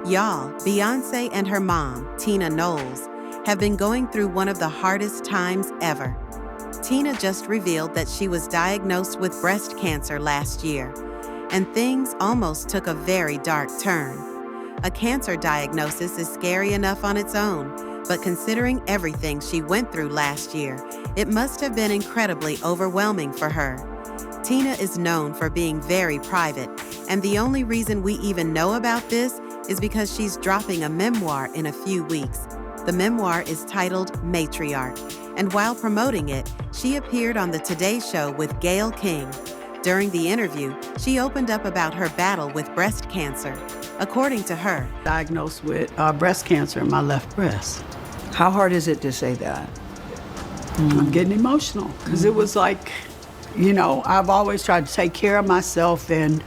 Y'all, Beyoncé and her mom, Tina Knowles, have been going through one of the hardest times ever. Tina just revealed that she was diagnosed with breast cancer last year, and things almost took a very dark turn. A cancer diagnosis is scary enough on its own, but considering everything she went through last year, it must have been incredibly overwhelming for her. Tina is known for being very private, and the only reason we even know about this is because she's dropping a memoir in a few weeks. The memoir is titled Matriarch, and while promoting it, she appeared on the Today Show with Gayle King. During the interview, she opened up about her battle with breast cancer. According to her, diagnosed with breast cancer in my left breast. How hard is it to say that? I'm getting emotional because it was like, I've always tried to take care of myself, and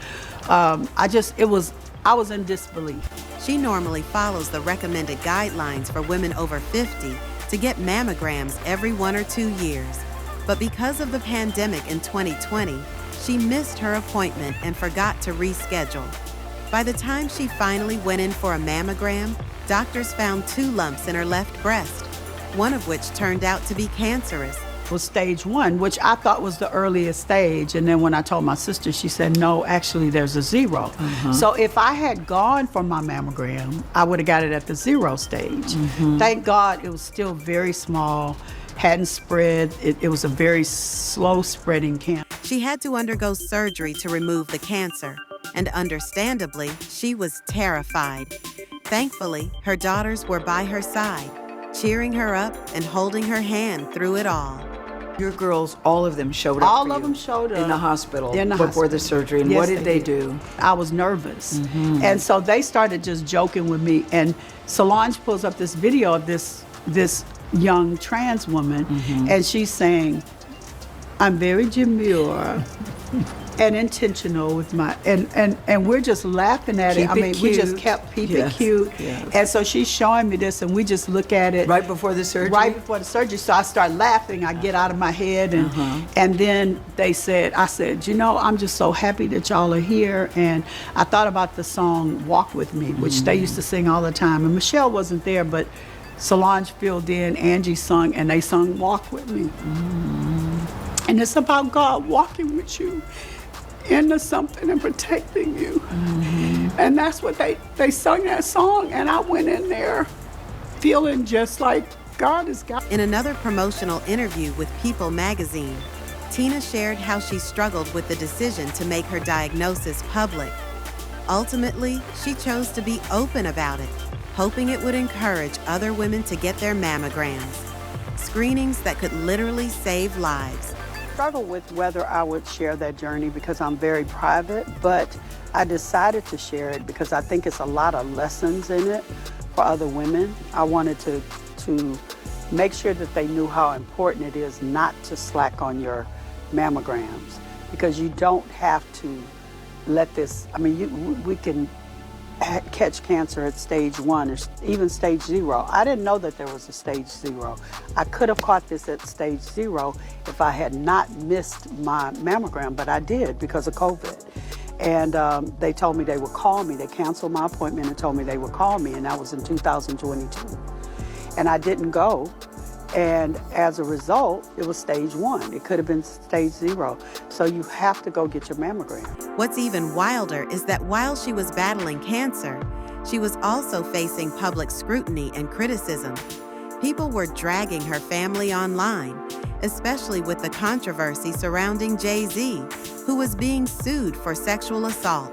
I was in disbelief. She normally follows the recommended guidelines for women over 50 to get mammograms every 1 or 2 years. But because of the pandemic in 2020, she missed her appointment and forgot to reschedule. By the time she finally went in for a mammogram, doctors found 2 lumps in her left breast, one of which turned out to be cancerous. Was stage 1, which I thought was the earliest stage. And then when I told my sister, she said, no, actually there's a 0. So if I had gone for my mammogram, I would have got it at the 0 stage. Thank God it was still very small, hadn't spread. It was a very slow spreading cancer. She had to undergo surgery to remove the cancer, and understandably, she was terrified. Thankfully, her daughters were by her side, cheering her up and holding her hand through it all. Your girls, all of them showed up All for of you them showed up. in the hospital In the before hospital. the surgery. And Yes, what did they do? I was nervous. And so they started just joking with me. And Solange pulls up this video of this young trans woman, and she's saying, I'm very demure and intentional with my, and we're just laughing at it. Keep I it mean, we just cute. kept keep Yes, it cute. yes. And so she's showing me this, and we just look at it. Right before the surgery? Right before the surgery. So I start laughing. I get out of my head, and then I said, I'm just so happy that y'all are here. And I thought about the song Walk With Me, which they used to sing all the time. And Michelle wasn't there, but Solange filled in, Angie sung, and they sung Walk With Me. And it's about God walking with you into something and protecting you. And that's what they sung that song, and I went in there feeling just like God is God. In another promotional interview with People magazine, Tina shared how she struggled with the decision to make her diagnosis public. Ultimately, she chose to be open about it, hoping it would encourage other women to get their mammograms, screenings that could literally save lives. Struggle with whether I would share that journey because I'm very private, but I decided to share it because I think it's a lot of lessons in it for other women. I wanted to make sure that they knew how important it is not to slack on your mammograms, because you don't have to let this, we can catch cancer at stage 1 or even stage 0. I didn't know that there was a stage 0. I could have caught this at stage 0 if I had not missed my mammogram, but I did because of COVID. And they told me they would call me. They canceled my appointment and told me they would call me, and that was in 2022. And I didn't go. And as a result, it was stage 1. It could have been stage 0. So you have to go get your mammogram. What's even wilder is that while she was battling cancer, she was also facing public scrutiny and criticism. People were dragging her family online, especially with the controversy surrounding Jay-Z, who was being sued for sexual assault.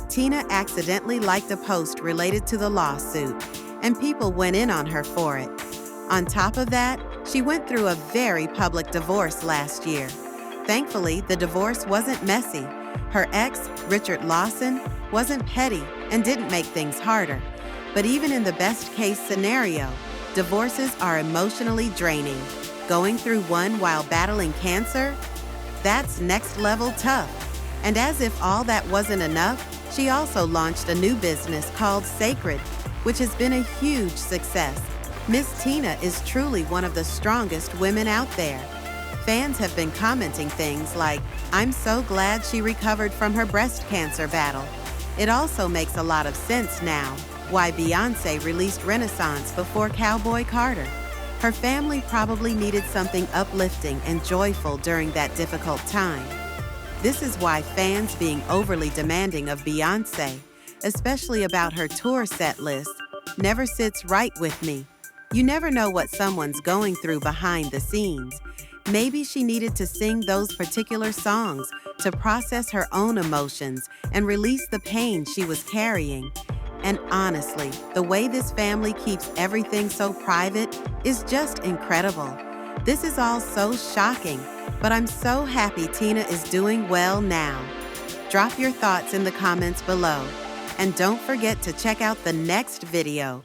Tina accidentally liked a post related to the lawsuit, and people went in on her for it. On top of that, she went through a very public divorce last year. Thankfully, the divorce wasn't messy. Her ex, Richard Lawson, wasn't petty and didn't make things harder. But even in the best-case scenario, divorces are emotionally draining. Going through one while battling cancer? That's next-level tough. And as if all that wasn't enough, she also launched a new business called Sacred, which has been a huge success. Miss Tina is truly one of the strongest women out there. Fans have been commenting things like, "I'm so glad she recovered from her breast cancer battle." It also makes a lot of sense now. why Beyoncé released Renaissance before Cowboy Carter. Her family probably needed something uplifting and joyful during that difficult time. This is why fans being overly demanding of Beyoncé, especially about her tour set list, never sits right with me. You never know what someone's going through behind the scenes. Maybe she needed to sing those particular songs to process her own emotions and release the pain she was carrying. And honestly, the way this family keeps everything so private is just incredible. This is all so shocking, but I'm so happy Tina is doing well now. Drop your thoughts in the comments below. And don't forget to check out the next video